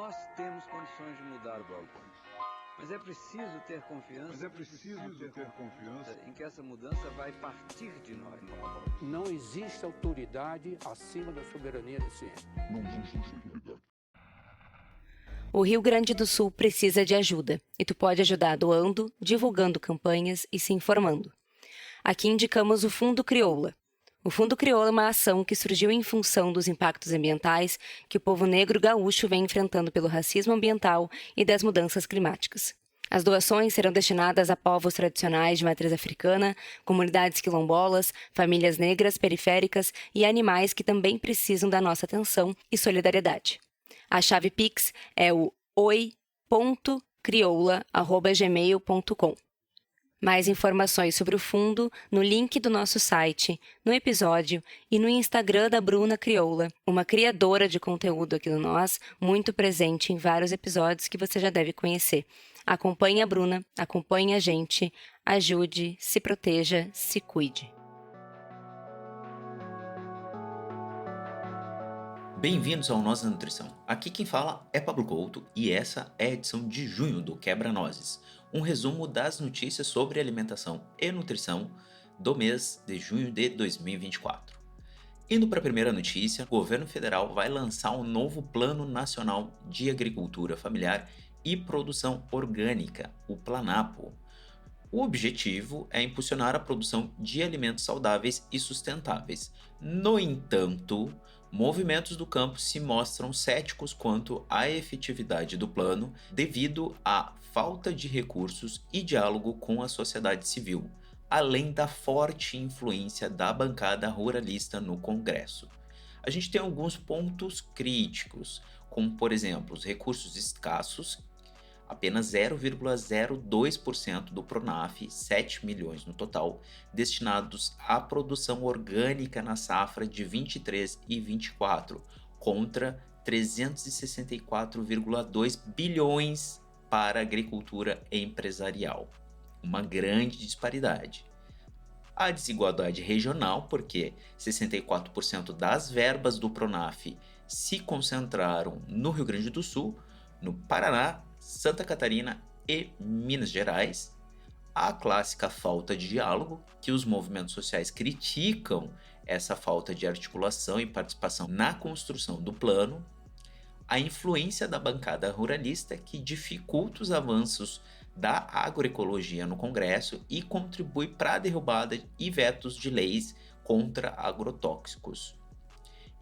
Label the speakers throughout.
Speaker 1: Nós temos condições de mudar o balcão. Mas é preciso ter confiança. Em que essa mudança vai partir de nós.
Speaker 2: Não existe autoridade acima da soberania da ciência.
Speaker 3: Não existe autoridade.
Speaker 4: O Rio Grande do Sul precisa de ajuda, e tu pode ajudar doando, divulgando campanhas e se informando. Aqui indicamos o Fundo Crioula. O Fundo Crioula é uma ação que surgiu em função dos impactos ambientais que o povo negro gaúcho vem enfrentando pelo racismo ambiental e das mudanças climáticas. As doações serão destinadas a povos tradicionais de matriz africana, comunidades quilombolas, famílias negras periféricas e animais que também precisam da nossa atenção e solidariedade. A chave Pix é o oi.crioula@gmail.com. Mais informações sobre o fundo no link do nosso site, no episódio e no Instagram da Bruna Crioula, uma criadora de conteúdo aqui do Nós, muito presente em vários episódios que você já deve conhecer. Acompanhe a Bruna, acompanhe a gente, ajude, se proteja, se cuide.
Speaker 5: Bem-vindos ao Nós da Nutrição. Aqui quem fala é Pablo Couto e essa é a edição de junho do Quebra-Nozes, um resumo das notícias sobre alimentação e nutrição do mês de junho de 2024. Indo para a primeira notícia, o governo federal vai lançar um novo Plano Nacional de Agricultura Familiar e Produção Orgânica, o PLANAPO. O objetivo é impulsionar a produção de alimentos saudáveis e sustentáveis. No entanto, movimentos do campo se mostram céticos quanto à efetividade do plano devido à falta de recursos e diálogo com a sociedade civil, além da forte influência da bancada ruralista no Congresso. A gente tem alguns pontos críticos, como por exemplo, os recursos escassos, apenas 0,02% do PRONAF, 7 milhões no total, destinados à produção orgânica na safra de 23 e 24, contra 364,2 bilhões para a agricultura empresarial. Uma grande disparidade. A desigualdade regional, porque 64% das verbas do PRONAF se concentraram no Rio Grande do Sul, no Paraná, Santa Catarina e Minas Gerais, a clássica falta de diálogo, que os movimentos sociais criticam essa falta de articulação e participação na construção do plano, a influência da bancada ruralista, que dificulta os avanços da agroecologia no Congresso e contribui para a derrubada e vetos de leis contra agrotóxicos.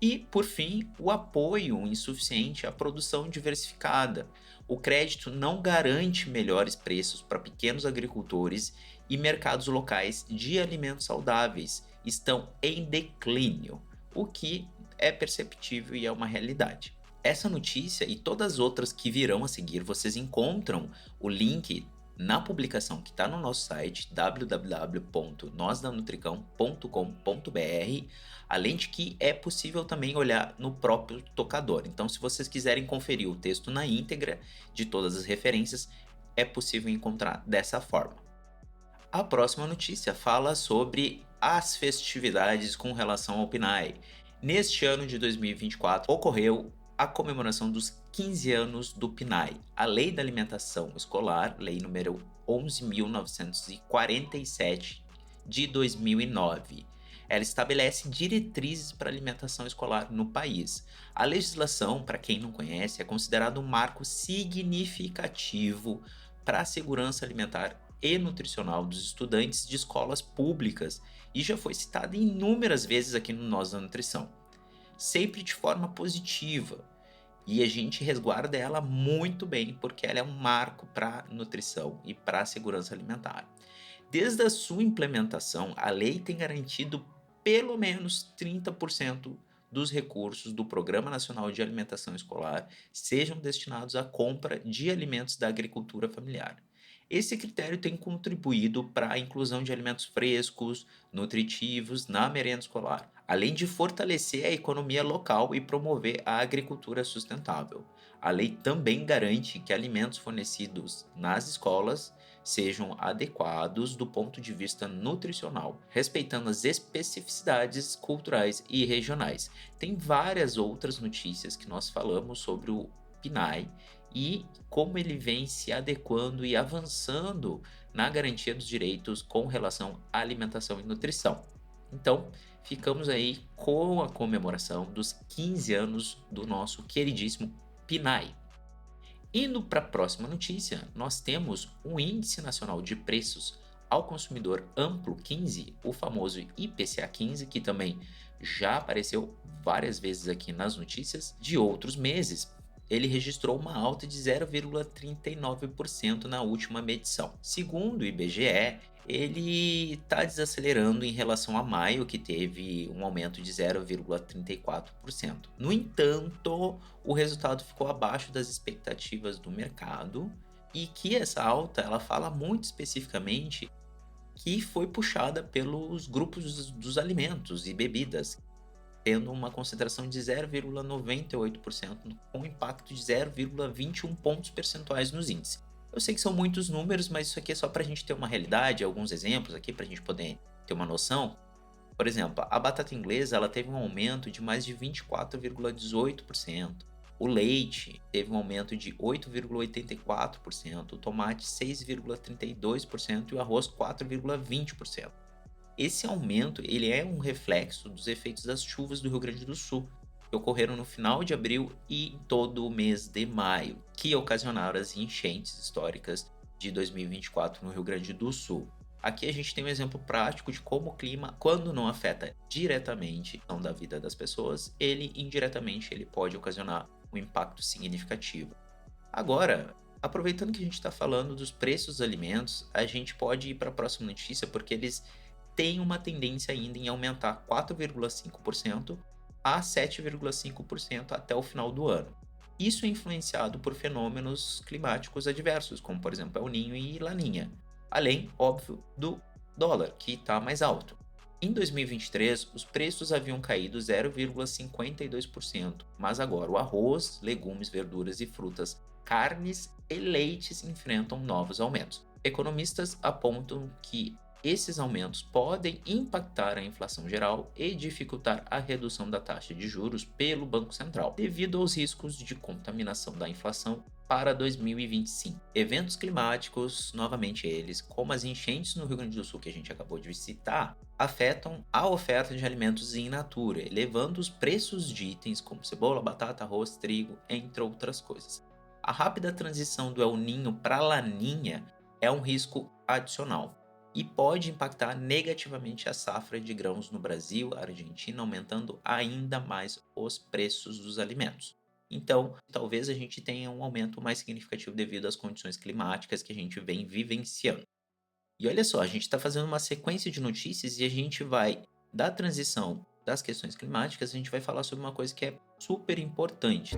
Speaker 5: E, por fim, o apoio insuficiente à produção diversificada. O crédito não garante melhores preços para pequenos agricultores e mercados locais de alimentos saudáveis estão em declínio, o que é perceptível e é uma realidade. Essa notícia e todas as outras que virão a seguir, vocês encontram o link na publicação que está no nosso site www.nosdanutricão.com.br, além de que é possível também olhar no próprio tocador. Então, se vocês quiserem conferir o texto na íntegra de todas as referências, é possível encontrar dessa forma. A próxima notícia fala sobre as festividades com relação ao PNAE. Neste ano de 2024, ocorreu a comemoração dos 15 anos do PNAE, a Lei da Alimentação Escolar, Lei número 11.947 de 2009. Ela estabelece diretrizes para a alimentação escolar no país. A legislação, para quem não conhece, é considerada um marco significativo para a segurança alimentar e nutricional dos estudantes de escolas públicas e já foi citada inúmeras vezes aqui no Nós da Nutrição. Sempre de forma positiva, e a gente resguarda ela muito bem, porque ela é um marco para a nutrição e para a segurança alimentar. Desde a sua implementação, a lei tem garantido pelo menos 30% dos recursos do Programa Nacional de Alimentação Escolar sejam destinados à compra de alimentos da agricultura familiar. Esse critério tem contribuído para a inclusão de alimentos frescos, nutritivos na merenda escolar, além de fortalecer a economia local e promover a agricultura sustentável. A lei também garante que alimentos fornecidos nas escolas sejam adequados do ponto de vista nutricional, respeitando as especificidades culturais e regionais. Tem várias outras notícias que nós falamos sobre PNAE e como ele vem se adequando e avançando na garantia dos direitos com relação à alimentação e nutrição. Então, ficamos aí com a comemoração dos 15 anos do nosso queridíssimo PNAE. Indo para a próxima notícia, nós temos o Índice Nacional de Preços ao Consumidor Amplo 15, o famoso IPCA 15, que também já apareceu várias vezes aqui nas notícias de outros meses. Ele registrou uma alta de 0,39% na última medição. Segundo o IBGE, ele está desacelerando em relação a maio, que teve um aumento de 0,34%. No entanto, o resultado ficou abaixo das expectativas do mercado e que essa alta ela fala muito especificamente que foi puxada pelos grupos dos alimentos e bebidas, tendo uma concentração de 0,98%, com impacto de 0,21 pontos percentuais nos índices. Eu sei que são muitos números, mas isso aqui é só para a gente ter uma realidade, alguns exemplos aqui para a gente poder ter uma noção. Por exemplo, a batata inglesa ela teve um aumento de mais de 24,18%. O leite teve um aumento de 8,84%, o tomate 6,32% e o arroz 4,20%. Esse aumento ele é um reflexo dos efeitos das chuvas do Rio Grande do Sul, que ocorreram no final de abril e em todo o mês de maio, que ocasionaram as enchentes históricas de 2024 no Rio Grande do Sul. Aqui a gente tem um exemplo prático de como o clima, quando não afeta diretamente a da vida das pessoas, ele indiretamente ele pode ocasionar um impacto significativo. Agora, aproveitando que a gente está falando dos preços dos alimentos, a gente pode ir para a próxima notícia, porque eles têm uma tendência ainda em aumentar 4,5% a 7,5% até o final do ano. Isso é influenciado por fenômenos climáticos adversos, como por exemplo El Niño e Laninha, além, óbvio, do dólar, que está mais alto. Em 2023, os preços haviam caído 0,52%, mas agora o arroz, legumes, verduras e frutas, carnes e leites enfrentam novos aumentos. Economistas apontam que esses aumentos podem impactar a inflação geral e dificultar a redução da taxa de juros pelo Banco Central, devido aos riscos de contaminação da inflação para 2025. Eventos climáticos, novamente eles, como as enchentes no Rio Grande do Sul que a gente acabou de citar, afetam a oferta de alimentos in natura, elevando os preços de itens como cebola, batata, arroz, trigo, entre outras coisas. A rápida transição do El Niño para Laninha é um risco adicional e pode impactar negativamente a safra de grãos no Brasil e Argentina, aumentando ainda mais os preços dos alimentos. Então, talvez a gente tenha um aumento mais significativo devido às condições climáticas que a gente vem vivenciando. E olha só, a gente está fazendo uma sequência de notícias e a gente vai, da transição das questões climáticas, a gente vai falar sobre uma coisa que é super importante.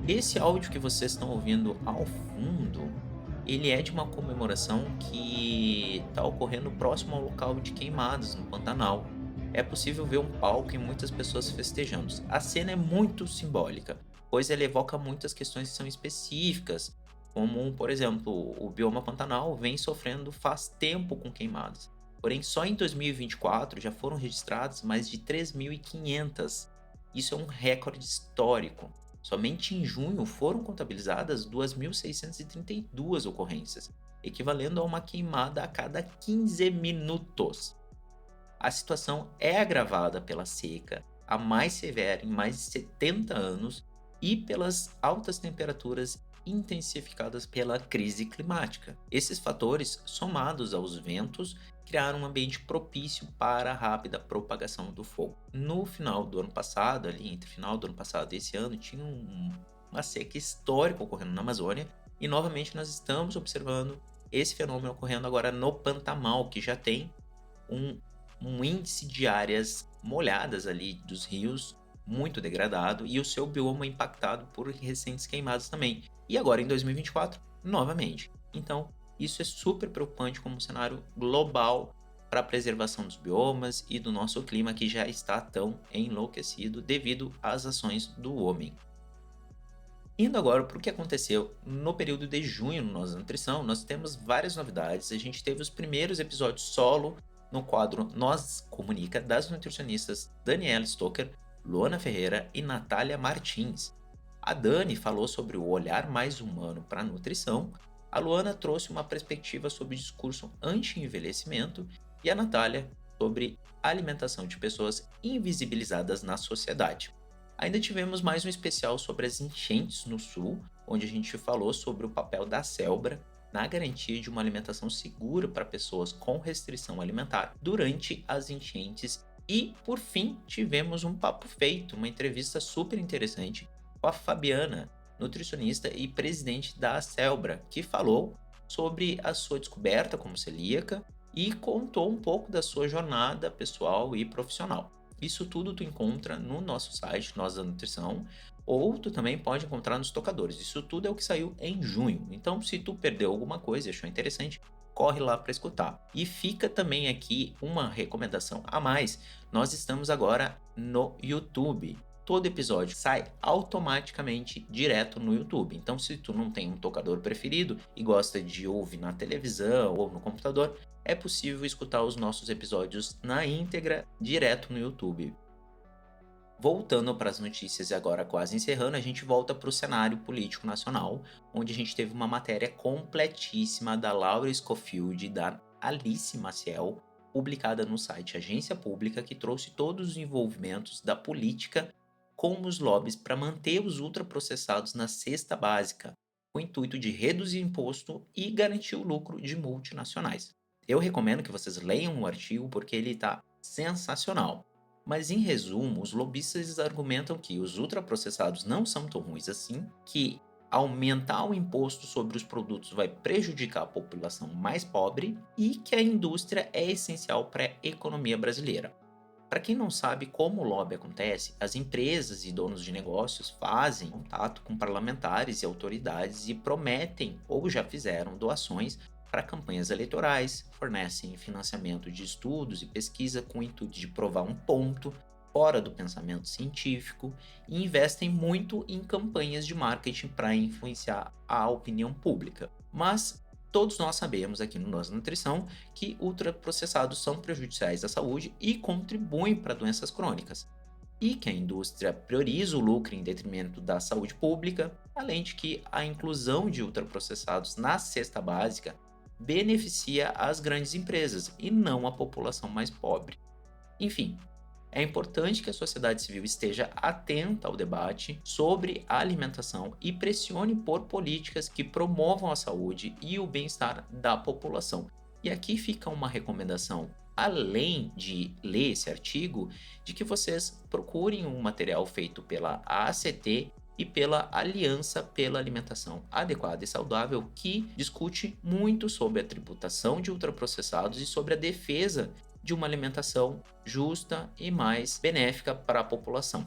Speaker 5: Esse áudio que vocês estão ouvindo ao fundo, ele é de uma comemoração que está ocorrendo próximo ao local de queimadas no Pantanal. É possível ver um palco e muitas pessoas festejando. A cena é muito simbólica, pois ela evoca muitas questões que são específicas, como, por exemplo, o bioma Pantanal vem sofrendo faz tempo com queimadas. Porém, só em 2024 já foram registradas mais de 3.500. Isso é um recorde histórico. Somente em junho foram contabilizadas 2.632 ocorrências, equivalendo a uma queimada a cada 15 minutos. A situação é agravada pela seca, a mais severa em mais de 70 anos, e pelas altas temperaturas intensificadas pela crise climática. Esses fatores, somados aos ventos, criaram um ambiente propício para a rápida propagação do fogo. No final do ano passado, ali entre o final do ano passado e esse ano, tinha uma seca histórica ocorrendo na Amazônia, e novamente nós estamos observando esse fenômeno ocorrendo agora no Pantanal, que já tem um índice de áreas molhadas ali dos rios muito degradado e o seu bioma impactado por recentes queimadas também. E agora em 2024, novamente. Então, isso é super preocupante como um cenário global para a preservação dos biomas e do nosso clima que já está tão enlouquecido devido às ações do homem. Indo agora para o que aconteceu no período de junho no Nós Nutrição, nós temos várias novidades. A gente teve os primeiros episódios solo no quadro Nós Comunica das nutricionistas Daniela Stoker, Luana Ferreira e Natália Martins. A Dani falou sobre o olhar mais humano para a nutrição, a Luana trouxe uma perspectiva sobre o discurso anti-envelhecimento e a Natália sobre a alimentação de pessoas invisibilizadas na sociedade. Ainda tivemos mais um especial sobre as enchentes no Sul, onde a gente falou sobre o papel da Celbra na garantia de uma alimentação segura para pessoas com restrição alimentar durante as enchentes. E, por fim, tivemos um papo feito, uma entrevista super interessante com a Fabiana, nutricionista e presidente da Celbra, que falou sobre a sua descoberta como celíaca e contou um pouco da sua jornada pessoal e profissional. Isso tudo tu encontra no nosso site, Nós da Nutrição, ou tu também pode encontrar nos tocadores. Isso tudo é o que saiu em junho. Então, se tu perdeu alguma coisa e achou interessante, corre lá para escutar. E fica também aqui uma recomendação a mais. Nós estamos agora no YouTube. Todo episódio sai automaticamente direto no YouTube. Então, se tu não tem um tocador preferido e gosta de ouvir na televisão ou no computador, é possível escutar os nossos episódios na íntegra direto no YouTube. Voltando para as notícias e agora quase encerrando, a gente volta para o cenário político nacional, onde a gente teve uma matéria completíssima da Laura Scofield e da Alice Maciel, publicada no site Agência Pública, que trouxe todos os envolvimentos da política com os lobbies para manter os ultraprocessados na cesta básica, com o intuito de reduzir imposto e garantir o lucro de multinacionais. Eu recomendo que vocês leiam o artigo porque ele está sensacional. Mas em resumo, os lobistas argumentam que os ultraprocessados não são tão ruins assim, que aumentar o imposto sobre os produtos vai prejudicar a população mais pobre e que a indústria é essencial para a economia brasileira. Para quem não sabe como o lobby acontece, as empresas e donos de negócios fazem contato com parlamentares e autoridades e prometem ou já fizeram doações para campanhas eleitorais, fornecem financiamento de estudos e pesquisa com o intuito de provar um ponto fora do pensamento científico e investem muito em campanhas de marketing para influenciar a opinião pública. Mas todos nós sabemos aqui no Nós Nutrição que ultraprocessados são prejudiciais à saúde e contribuem para doenças crônicas. E que a indústria prioriza o lucro em detrimento da saúde pública, além de que a inclusão de ultraprocessados na cesta básica beneficia as grandes empresas e não a população mais pobre. Enfim, é importante que a sociedade civil esteja atenta ao debate sobre a alimentação e pressione por políticas que promovam a saúde e o bem-estar da população. E aqui fica uma recomendação, além de ler esse artigo, de que vocês procurem um material feito pela ACT e pela Aliança pela Alimentação Adequada e Saudável, que discute muito sobre a tributação de ultraprocessados e sobre a defesa de uma alimentação justa e mais benéfica para a população.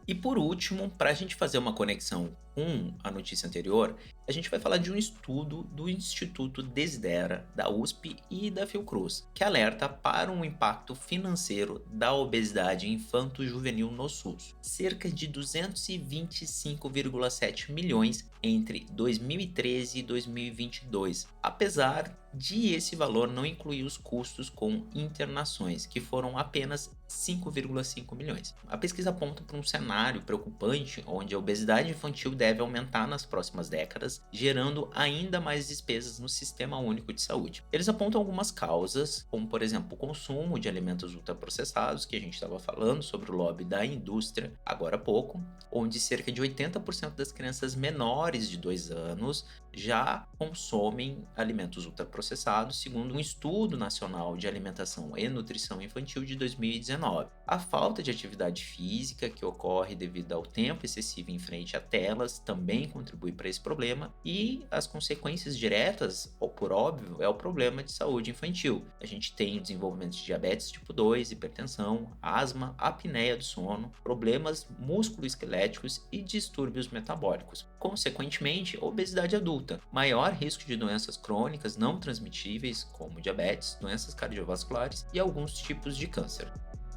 Speaker 5: E por último, para a gente fazer uma conexão com a notícia anterior, a gente vai falar de um estudo do Instituto Desidera, da USP e da Fiocruz, que alerta para um impacto financeiro da obesidade infanto-juvenil no SUS. Cerca de 225,7 milhões entre 2013 e 2022, apesar de esse valor não incluir os custos com internações, que foram apenas 5,5 milhões. A pesquisa aponta para um cenário preocupante onde a obesidade infantil deve aumentar nas próximas décadas, gerando ainda mais despesas no Sistema Único de Saúde. Eles apontam algumas causas, como por exemplo o consumo de alimentos ultraprocessados, que a gente estava falando sobre o lobby da indústria agora há pouco, onde cerca de 80% das crianças menores de 2 anos já consomem alimentos ultraprocessados, segundo um estudo nacional de alimentação e nutrição infantil de 2019. A falta de atividade física que ocorre devido ao tempo excessivo em frente a telas também contribui para esse problema, e as consequências diretas, ou por óbvio, é o problema de saúde infantil. A gente tem o desenvolvimento de diabetes tipo 2, hipertensão, asma, apneia do sono, problemas musculoesqueléticos e distúrbios metabólicos. Consequentemente, obesidade adulta, maior risco de doenças crônicas não transmitíveis, como diabetes, doenças cardiovasculares e alguns tipos de câncer.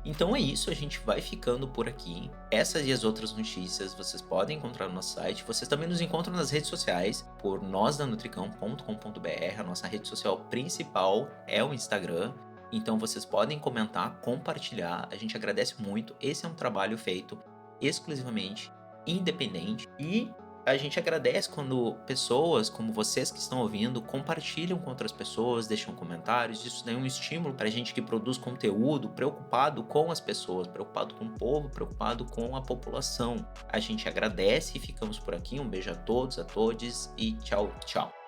Speaker 5: Então é isso, a gente vai ficando por aqui. Essas e as outras notícias vocês podem encontrar no nosso site. Vocês também nos encontram nas redes sociais por nosdanutricão.com.br. A nossa rede social principal é o Instagram. Então vocês podem comentar, compartilhar. A gente agradece muito. Esse é um trabalho feito exclusivamente independente. E a gente agradece quando pessoas como vocês que estão ouvindo compartilham com outras pessoas, deixam comentários. Isso daí é um estímulo para a gente que produz conteúdo preocupado com as pessoas, preocupado com o povo, preocupado com a população. A gente agradece e ficamos por aqui. Um beijo a todos, a todes e tchau, tchau.